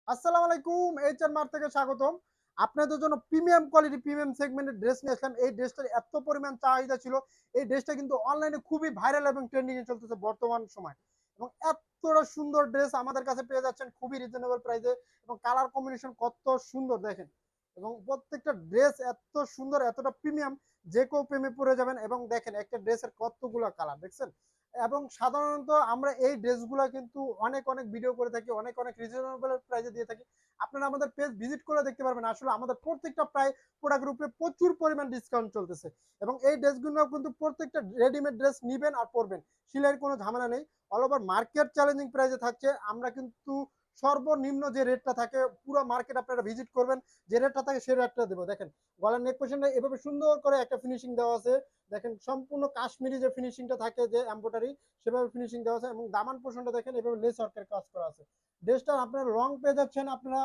আসসালামু আলাইকুম, HR mart থেকে স্বাগতম। আপনাদের জন্য প্রিমিয়াম কোয়ালিটি প্রিমিয়াম সেগমেন্টের ড্রেস নিয়ে আসলাম। এই ড্রেসটার এত পরিমাণ চাহিদা ছিল, এই ড্রেসটা কিন্তু অনলাইনে খুবই ভাইরাল এবং ট্রেন্ডিং এ চলতেছে বর্তমান সময়। এবং এতটা সুন্দর ড্রেস আমাদের কাছে পেয়ে যাচ্ছেন খুবই রিজনেবল প্রাইসে। এবং কালার কম্বিনেশন কত সুন্দর দেখেন। এবং প্রত্যেকটা ড্রেস এত সুন্দর, এতটা প্রিমিয়াম, যে কেউ প্রেমে পড়ে যাবেন। এবং দেখেন একটা ড্রেসের কতগুলো কালার দেখছেন। এবং সাধারণত আমরা এই ড্রেসগুলো কিন্তু অনেক অনেক ভিডিও করে থাকি, অনেক অনেক রিজনেবল প্রাইসে দিয়ে থাকি। আপনারা আমাদের পেজ ভিজিট করে দেখতে পারবেন, আসলে আমাদের প্রত্যেকটা প্রায় প্রোডাক্টের উপরে প্রচুর পরিমাণ ডিসকাউন্ট চলতেছে। এবং এই ড্রেসগুলো কিন্তু প্রত্যেকটা রেডিমেড ড্রেস নিবেন আর পরবেন, সেলাইয়ের কোনো ঝামেলা নেই। অল ওভার মার্কেট চ্যালেঞ্জিং প্রাইসে থাকছে। আমরা কিন্তু সর্বনিম্ন যে রেটটা থাকে, পুরো মার্কেট আপনারা ভিজিট করবেন, যে রেটটা থাকে সেই রেটটা দেবো। দেখেন গলার নেক পোর্শনটা এভাবে সুন্দর করে একটা ফিনিশিং দেওয়া আছে। দেখেন সম্পূর্ণ কাশ্মীরি যে ফিনিশিংটা থাকে, যে এমব্রয়ডারি, সেভাবে ফিনিশিং দেওয়া আছে। এবং দামান পোর্শনটা দেখেন এভাবে লেস ওয়ার্কের কাজ করা আছে। ড্রেসটা আপনারা লং পেয়ে যাচ্ছেন আপনারা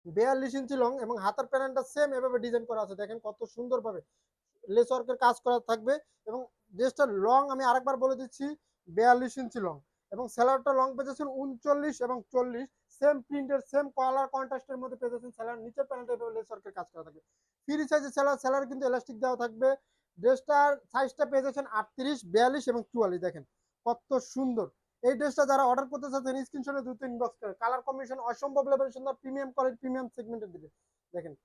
42 ইঞ্চি লং, এবং হাতার প্যানেলটা সেম এভাবে ডিজাইন করা আছে। দেখেন কত সুন্দরভাবে লেস ওয়ার্কের কাজ করা থাকবে। এবং ড্রেসটার লং আমি আরেকবার বলে দিচ্ছি, 42 ইঞ্চি লং। এবং সেলারটা লং পেয়েছেন 39 এবং 40, সেম প্রিন্টের সেম কালার কন্ট্রাস্টের মধ্যে পেয়েছেন। সেলার নিচের প্যানেলটা এভাবে লেস ওয়ার্কের কাজ করা থাকবে। ফ্রি সাইজের সেলার কিন্তু এলাস্টিক দেওয়া থাকবে। ড্রেসটার সাইজটা পেয়ে যাচ্ছেন 38, 42 এবং 44। দেখেন কত সুন্দর। এই ড্রেসটা যারা অর্ডার করতে চাচ্ছেন স্ক্রিনশটে দ্রুত ইনবক্স করে। কালার কম্বিনেশন অসম্ভব লেভেল সুন্দর, প্রিমিয়াম কোয়ালিটি প্রিমিয়াম সেগমেন্টের দিবে। দেখেন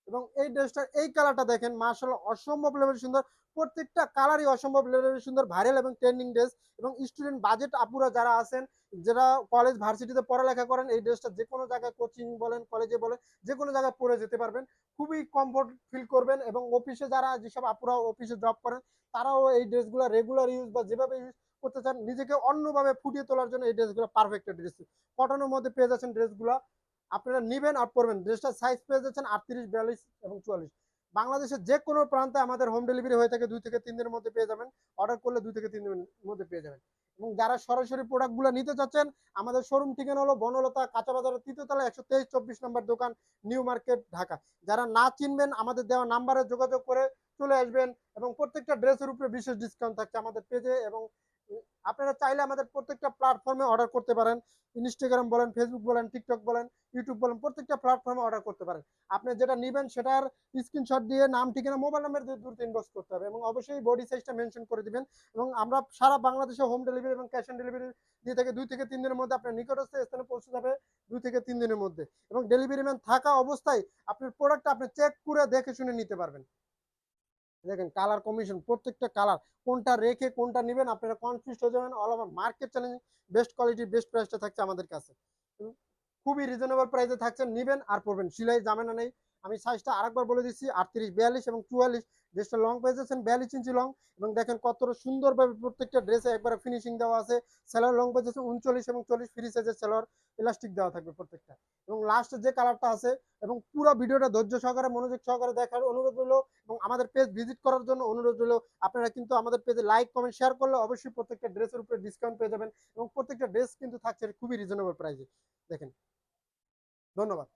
এবং এই ড্রেসটার এই কালারটা দেখেন মাশাআল্লাহ অসম্ভব লেভেল সুন্দর। প্রত্যেকটা কালারই অসম্ভব লেভেল সুন্দর, ভাইরাল এবং ট্রেন্ডিং ড্রেস। এবং স্টুডেন্ট বাজেট আপুরা যারা আছেন, যারা কলেজ ভার্সিটিতে পড়ালেখা করেন, এই ড্রেসটা যে কোনো জায়গায় কোচিং বলেন, কলেজে বলেন, যে কোনো জায়গায় পরে যেতে পারবেন, খুবই কমফোর্ট ফিল করবেন। এবং অফিসে যারা যেসব আপুরা অফিসে জব করেন, তারাও এই ড্রেসগুলো রেগুলার ইউজ বা যেভাবে ইউজ করতে চান, নিজেকে অন্যভাবে ফুটিয়ে তোলার জন্য এই ড্রেসগুলো পারফেক্ট ড্রেস। কটনের মধ্যে পেয়ে যাচ্ছেন ড্রেসগুলো, আপনারা নিবেন আর পরবেন। ড্রেসটার সাইজ পেয়ে যাচ্ছেন 38, 42 এবং 44। বাংলাদেশের যে কোনো প্রান্তে আমাদের হোম ডেলিভারি হয়ে থাকে, 2 থেকে 3 দিনের মধ্যে পেয়ে যাবেন। অর্ডার করলে 2 থেকে 3 দিনের মধ্যে পেয়ে যাবেন। এবং যারা সরাসরি প্রোডাক্টগুলো নিতে চাচ্ছেন, আমাদের শোরুম ঠিকানা হলো বনলতা কাঁচা বাজারের 3য় তলা 123 24 নম্বর দোকান, নিউ মার্কেট, ঢাকা। যারা না চিনবেন আমাদের দেওয়া নাম্বারে যোগাযোগ করে চলে আসবেন। এবং প্রত্যেকটা ড্রেসের উপরে বিশেষ ডিসকাউন্ট থাকছে আমাদের পেজে। এবং আপনারা চাইলে আমাদের প্রত্যেকটা প্ল্যাটফর্মে অর্ডার করতে পারেন। ইনস্টাগ্রাম বলেন, ফেসবুক বলেন, টিকটক বলেন, ইউটিউব বলেন, প্রত্যেকটা প্ল্যাটফর্মে অর্ডার করতে পারেন। আপনি যেটা নেবেন সেটার স্ক্রিনশট দিয়ে নাম ঠিকানা মোবাইল নাম্বার দিয়ে দ্রুত ইনবক্স করতে হবে। এবং অবশ্যই বডি সাইজটা মেনশন করে দিবেন। এবং আমরা সারা বাংলাদেশে হোম ডেলিভারি এবং ক্যাশ অন ডেলিভারি দিয়ে থেকে 2 থেকে 3 দিনের মধ্যে আপনার নিকটস্থ স্থানে পৌঁছে যাবে, 2 থেকে 3 দিনের মধ্যে। এবং ডেলিভারি ম্যান থাকা অবস্থায় আপনার প্রোডাক্টটা আপনি চেক করে দেখে শুনে নিতে পারবেন। দেখেন কালার কম্বিনেশন, প্রত্যেকটা কালার কোনটা রেখে কোনটা নেবেন আপনারা কনফিউজ হয়ে যাবেন। All over market challenge best quality best প্রাইসটা থাকছে আমাদের কাছে। খুবই রিজনেবল প্রাইসে থাকছে, নিবেন আর পড়বেন, সিলাই ঝামেলা নেই। আমি সাইজটা আরেকবার বলে দিচ্ছি, 38, 42 এবং 44। ড্রেসটা লং পেয়েছেন 42 ইঞ্চি লং। এবং দেখেন কতটা সুন্দরভাবে প্রত্যেকটা ড্রেসে একবারে ফিনিশিং দেওয়া আছে। সেলার লং পেয়েছে 39 এবং 40, ফ্রি সাইজের সেলার, ইলাস্টিক দেওয়া থাকবে প্রত্যেকটা। এবং লাস্টে যে কালারটা আছে, এবং পুরো ভিডিওটা ধৈর্য সহকারে মনোযোগ সহকারে দেখার অনুরোধ রইল। এবং আমাদের পেজ ভিজিট করার জন্য অনুরোধ রইল। আপনারা কিন্তু আমাদের পেজে লাইক কমেন্ট শেয়ার করলে অবশ্যই প্রত্যেকটা ড্রেসের উপরে ডিসকাউন্ট পেয়ে যাবেন। এবং প্রত্যেকটা ড্রেস কিন্তু থাকছে খুবই রিজনেবল প্রাইসে। দেখেন, ধন্যবাদ।